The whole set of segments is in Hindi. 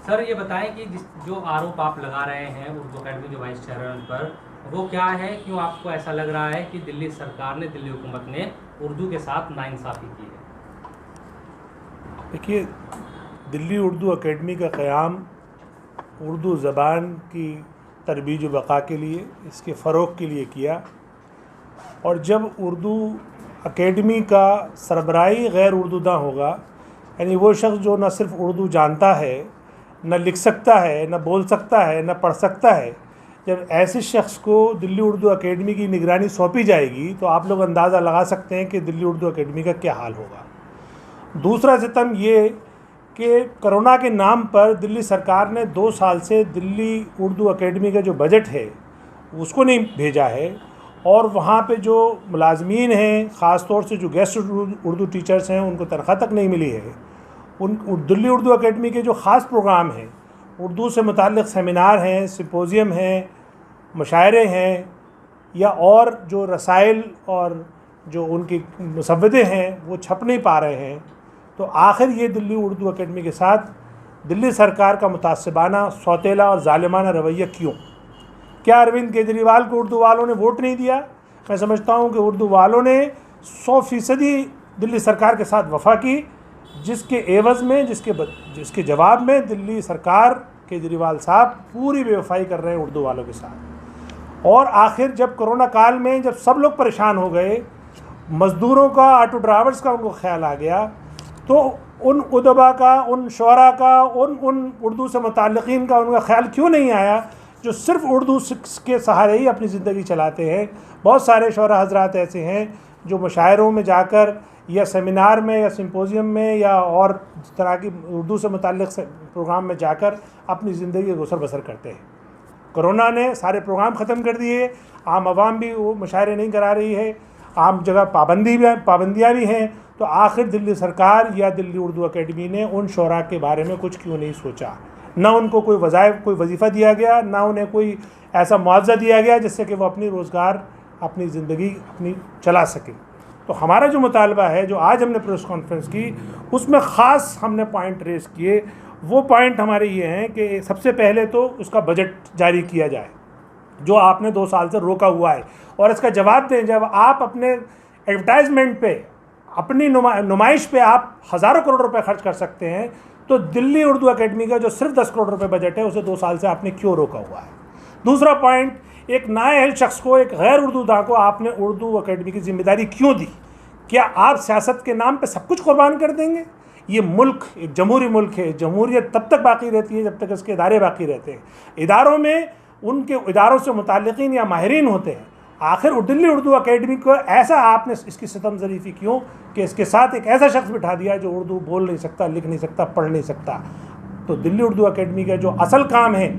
सर ये बताएं कि जो आरोप आप लगा रहे हैं उर्दू अकेडमी के वाइस चेयरमैन पर, वो क्या है? क्यों आपको ऐसा लग रहा है कि दिल्ली सरकार ने, दिल्ली हुकूमत ने उर्दू के साथ नाइंसाफ़ी की है? देखिए, दिल्ली उर्दू अकेडमी का क़याम उर्दू ज़बान की तरबीज व बक़ा के लिए, इसके फ़रोग़ के लिए किया। और जब उर्दू अकेडमी का सरबराही गैर उर्दूदा होगा, यानी वो शख्स जो न सिर्फ़ उर्दू जानता है, न लिख सकता है, न बोल सकता है, न पढ़ सकता है, जब ऐसे शख्स को दिल्ली उर्दू अकेडमी की निगरानी सौंपी जाएगी तो आप लोग अंदाज़ा लगा सकते हैं कि दिल्ली उर्दू अकेडमी का क्या हाल होगा। दूसरा सितम ये कि कोरोना के नाम पर दिल्ली सरकार ने 2 साल से दिल्ली उर्दू अकेडमी का जो बजट है उसको नहीं भेजा है, और वहाँ पे जो मुलाजमीन हैं, ख़ास तौर से जो गेस्ट उर्दू टीचर्स हैं, उनको तनख्वाह तक नहीं मिली है। दिल्ली उर्दू अकेडमी के जो ख़ास प्रोग्राम हैं, उर्दू से मुताल्लिक़ सेमिनार हैं, सिम्पोज़ियम हैं, मुशायरे हैं, या और जो रसाइल और जो उनकी मुसव्वदे हैं वो छप नहीं पा रहे हैं। तो आखिर ये दिल्ली उर्दू अकेडमी के साथ दिल्ली सरकार का मुतासिबाना, सौतेला और ज़ालिमाना रवैया क्यों? क्या अरविंद केजरीवाल को उर्दू वालों ने वोट नहीं दिया? मैं समझता हूँ कि उर्दू वालों ने 100% दिल्ली सरकार के साथ वफ़ा की, जिसके एवज़ में, जिसके जवाब में दिल्ली सरकार, केजरीवाल साहब पूरी बेवफाई कर रहे हैं उर्दू वालों के साथ। और आखिर जब कोरोना काल में जब सब लोग परेशान हो गए, मज़दूरों का, ऑटो ड्राइवर्स का उनको ख्याल आ गया, तो उन उदबा का, उन शोरा का, उन उर्दू से मुताल्लिक़ीन का उनका ख्याल क्यों नहीं आया जो सिर्फ़ उर्दू के सहारे ही अपनी ज़िंदगी चलाते हैं? बहुत सारे शोरा हज़रात ऐसे हैं जो मुशायरों में जाकर या सेमिनार में या सिम्पोज़ियम में या और इस तरह की उर्दू से मुताल्लिक़ प्रोग्राम में जाकर अपनी ज़िंदगी गुज़र बसर करते हैं। कोरोना ने सारे प्रोग्राम ख़त्म कर दिए, आम आवाम भी वो मुशायरे नहीं करा रही है, आम जगह पाबंदियाँ भी हैं। तो आखिर दिल्ली सरकार या दिल्ली उर्दू अकेडमी ने उन शोरा के बारे में कुछ क्यों नहीं सोचा? ना उनको कोई वजीफ़ा दिया गया, ना उन्हें कोई ऐसा मुआवजा दिया गया जिससे कि वो अपनी रोज़गार, अपनी ज़िंदगी अपनी चला सकें। तो हमारा जो मुतालबा है, जो आज हमने प्रेस कॉन्फ्रेंस की, उसमें ख़ास हमने पॉइंट रेस किए। वो पॉइंट हमारे ये हैं कि सबसे पहले तो उसका बजट जारी किया जाए जो आपने 2 साल से रोका हुआ है, और इसका जवाब दें। जब आप अपने एडवर्टाइजमेंट पे, अपनी नुमाइश पे आप हज़ारों करोड़ रुपए खर्च कर सकते हैं, तो दिल्ली उर्दू अकेडमी का जो सिर्फ 10 करोड़ रुपए बजट है उसे 2 साल से आपने क्यों रोका हुआ है? दूसरा पॉइंट, एक नाअहल शख्स को, एक गैर उर्दूदा को आपने उर्दू अकेडमी की जिम्मेदारी क्यों दी? क्या आप सियासत के नाम पे सब कुछ कुर्बान कर देंगे? ये मुल्क एक जमहूरी मुल्क है। जमहूरियत तब तक बाकी रहती है जब तक इसके इदारे बाकी रहते हैं। इदारों में उनके इदारों से मुताल्लिक़ीन या माहिरीन होते हैं। आखिर दिल्ली उर्दू अकेडमी को ऐसा आपने इसकी सितम ज़रीफ़ी क्यों कि इसके साथ एक ऐसा शख्स बिठा दिया जो उर्दू बोल नहीं सकता, लिख नहीं सकता, पढ़ नहीं सकता? तो दिल्ली उर्दू अकेडमी का जो असल काम है,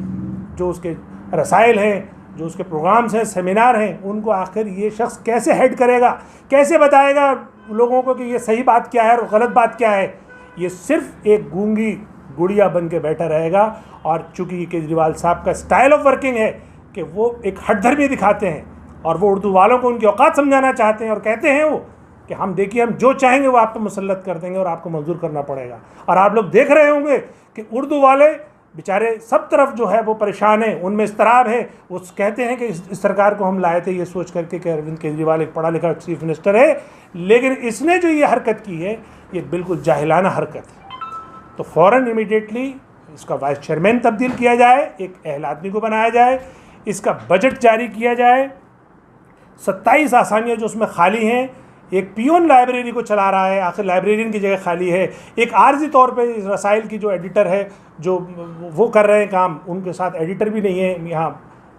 जो उसके रसाइल हैं, जो उसके प्रोग्राम्स हैं, सेमिनार हैं, उनको आखिर ये शख्स कैसे हेड करेगा? कैसे बताएगा लोगों को कि ये सही बात क्या है और गलत बात क्या है? ये सिर्फ एक गूंगी गुड़िया बन के बैठा रहेगा। और चूँकि केजरीवाल साहब का स्टाइल ऑफ वर्किंग है कि वो एक हठधर्मी दिखाते हैं और वो उर्दू वालों को उनकी औकात समझाना चाहते हैं, और कहते हैं वो कि हम देखिए, हम जो चाहेंगे वो आप पर मुसल्लत कर देंगे और आपको मंजूर करना पड़ेगा। और आप लोग देख रहे होंगे कि उर्दू वाले बेचारे सब तरफ जो है वो परेशान हैं, उनमें इस्तराब है। वो कहते हैं कि इस सरकार को हम लाए थे ये सोच करके कि अरविंद केजरीवाल एक पढ़ा लिखा चीफ मिनिस्टर है, लेकिन इसने जो ये हरकत की है ये बिल्कुल जाहिलाना हरकत है। तो फ़ौरन इमीडिएटली इसका वाइस चेयरमैन तब्दील किया जाए, एक अहल आदमी को बनाया जाए, इसका बजट जारी किया जाए। 27 आसामियाँ जो उसमें खाली हैं, एक पियोन लाइब्रेरी को चला रहा है, आखिर लाइब्रेरियन की जगह खाली है। एक आर्जी तौर पे इस रसाइल की जो एडिटर है, जो वो कर रहे हैं काम, उनके साथ एडिटर भी नहीं है यहाँ।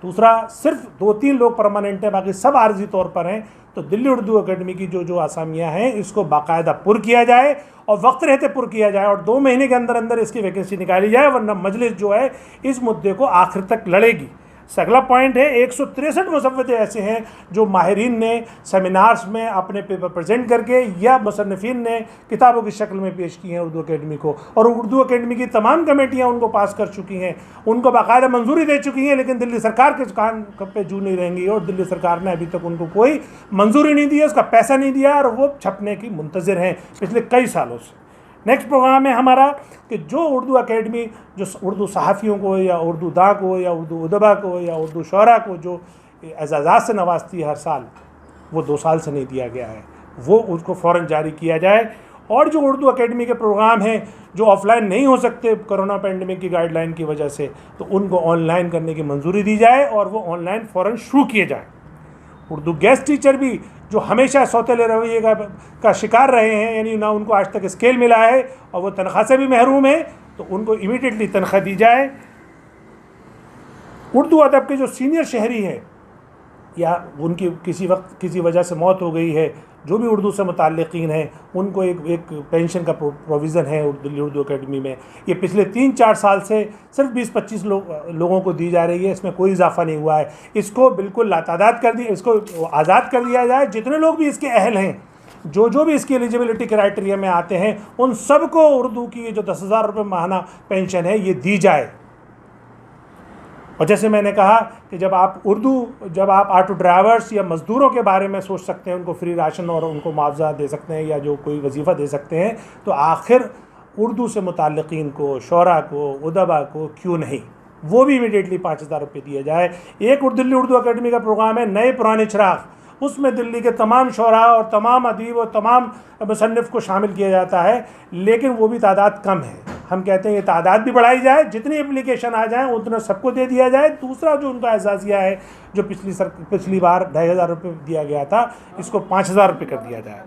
दूसरा, सिर्फ 2-3 लोग परमानेंट हैं, बाकी सब आर्जी तौर पर हैं। तो दिल्ली उर्दू अकेडमी की जो आसामियाँ हैं, इसको बाकायदा पुर किया जाए और वक्त रहते पुर किया जाए, और 2 महीने के अंदर अंदर इसकी वैकेंसी निकाली जाए, वरना मजलिस जो है इस मुद्दे को आखिर तक लड़ेगी। अगला पॉइंट है, 163 मुसव्वदे ऐसे हैं जो माहिरीन ने सेमिनार्स में अपने पेपर प्रेजेंट करके या मुसन्निफीन ने किताबों की शक्ल में पेश की हैं उर्दू अकेडमी को, और उर्दू अकेडमी की तमाम कमेटियां उनको पास कर चुकी हैं, उनको बाकायदा मंजूरी दे चुकी हैं, लेकिन दिल्ली सरकार के कान पे जू नहीं रहेंगी, और दिल्ली सरकार ने अभी तक उनको कोई मंजूरी नहीं दी है, उसका पैसा नहीं दिया, और वो छपने की मुंतज़िर हैं पिछले कई सालों से। नेक्स्ट प्रोग्राम है हमारा कि जो उर्दू अकेडमी जो उर्दू सहाफ़ियों को या उर्दू दाँ को या उर्दू उदबा को या उर्दू शोरा को जो एजाज़ात से नवाजती है हर साल, वो 2 साल से नहीं दिया गया है, वो उसको फ़ौरन जारी किया जाए। और जो उर्दू अकेडमी के प्रोग्राम हैं जो ऑफलाइन नहीं हो सकते कोरोना पैंडमिक की गाइडलाइन की वजह से, तो उनको ऑनलाइन करने की मंजूरी दी जाए और वो ऑनलाइन फ़ौरन शुरू किए जाए। उर्दू गेस्ट टीचर भी जो हमेशा सौतेले रवैये का शिकार रहे हैं, यानी ना उनको आज तक स्केल मिला है और वो तनख्वाह से भी महरूम है, तो उनको इमीडिएटली तनख्वाह दी जाए। उर्दू अदब के जो सीनियर शहरी हैं या उनकी किसी वक्त किसी वजह से मौत हो गई है, जो भी उर्दू से मुताल्लिक़ीन हैं, उनको एक पेंशन का प्रोविज़न है दिल्ली उर्दू अकेडमी में। ये पिछले 3-4 साल से सिर्फ 20-25 लोगों को दी जा रही है, इसमें कोई इजाफा नहीं हुआ है। इसको बिल्कुल लातादाद कर दिया, इसको आज़ाद कर दिया जाए। जितने लोग भी इसके अहल हैं, जो भी इसकी एलिजिबिलिटी क्राइटेरिया में आते हैं, उन सब को उर्दू की ये जो 10,000 रुपये माहाना पेंशन है ये दी जाए। और जैसे मैंने कहा कि जब आप ऑटो ड्राइवर्स या मज़दूरों के बारे में सोच सकते हैं, उनको फ्री राशन और उनको मुआवजा दे सकते हैं या जो कोई वजीफ़ा दे सकते हैं, तो आखिर उर्दू से मुताल्लिक़ीन को, शोरा को, उदबा को क्यों नहीं, वो भी इमीडिएटली 5,000 रुपये दिए जाए। एक दिल्ली उर्दू अकेडमी का प्रोग्राम है नए पुराने चिराग, उसमें दिल्ली के तमाम शोरा और तमाम अदीब और तमाम मुसन्निफ़ को शामिल किया जाता है, लेकिन वो भी तादाद कम है। हम कहते हैं ये तादाद भी बढ़ाई जाए, जितनी एप्लीकेशन आ जाए उतना सबको दे दिया जाए। दूसरा जो उनका एजाज़िया है, जो पिछली बार 2,500 रुपये दिया गया था, इसको 5,000 रुपये कर दिया जाए।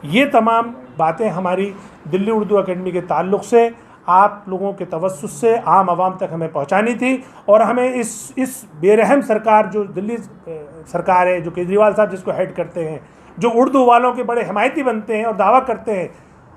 ये तमाम बातें हमारी दिल्ली उर्दू अकेडमी के ताल्लुक़ से आप लोगों के तवस्सुस से आम आवाम तक हमें पहुंचानी थी। और हमें इस बेरहम सरकार जो दिल्ली सरकार है, जो केजरीवाल साहब जिसको हेड करते हैं, जो उर्दू वालों के बड़े हिमायती बनते हैं और दावा करते हैं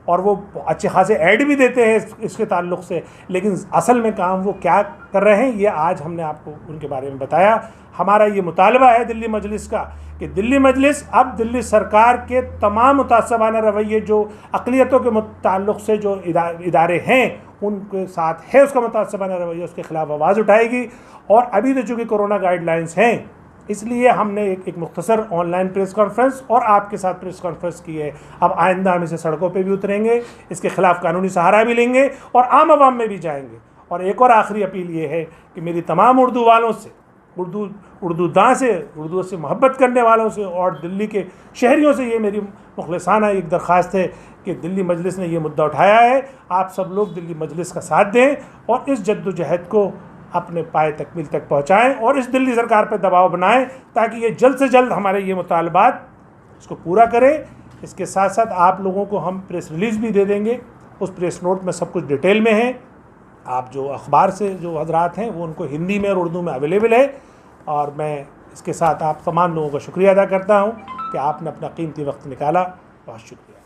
और वो अच्छे खासे ऐड भी देते हैं इसके ताल्लुक़ से, लेकिन असल में काम वो क्या कर रहे हैं, ये आज हमने आपको उनके बारे में बताया। हमारा ये मुतालबा है दिल्ली मजलिस का कि दिल्ली मजलिस अब दिल्ली सरकार के तमाम मुतासबाना रवैये जो अक़लियतों के ताल्लुक़ से जो इदारे हैं उनके साथ है, उसका मुतासबाना रवैया, उसके ख़िलाफ़ आवाज़ उठाएगी। और अभी तो चूँकि कोरोना गाइडलाइंस हैं, इसलिए हमने एक मुख्तसर ऑनलाइन प्रेस कॉन्फ्रेंस और आपके साथ प्रेस कॉन्फ्रेंस की है। अब आइंदा हम इसे सड़कों पे भी उतरेंगे, इसके ख़िलाफ़ कानूनी सहारा भी लेंगे और आम आवाम में भी जाएंगे। और एक और आखिरी अपील ये है कि मेरी तमाम उर्दू वालों से, उर्दू दाँ से, उर्दू से मोहब्बत करने वालों से और दिल्ली के शहरियों से ये मेरी मुखलिसाना एक दरख्वास्त है कि दिल्ली मजलिस ने ये मुद्दा उठाया है, आप सब लोग दिल्ली मजलिस का साथ दें और इस जद्दोजहद को अपने पाए तकमील तक पहुँचाएँ और इस दिल्ली सरकार पर दबाव बनाएं ताकि ये जल्द से जल्द हमारे ये मुतालबात इसको पूरा करें। इसके साथ साथ आप लोगों को हम प्रेस रिलीज़ भी दे देंगे, उस प्रेस नोट में सब कुछ डिटेल में है। आप जो अखबार से जो हजरात हैं वो उनको हिंदी में और उर्दू में अवेलेबल है। और मैं इसके साथ आप तमाम लोगों का शुक्रिया अदा करता हूँ कि आपने अपना कीमती वक्त निकाला। बहुत शुक्रिया।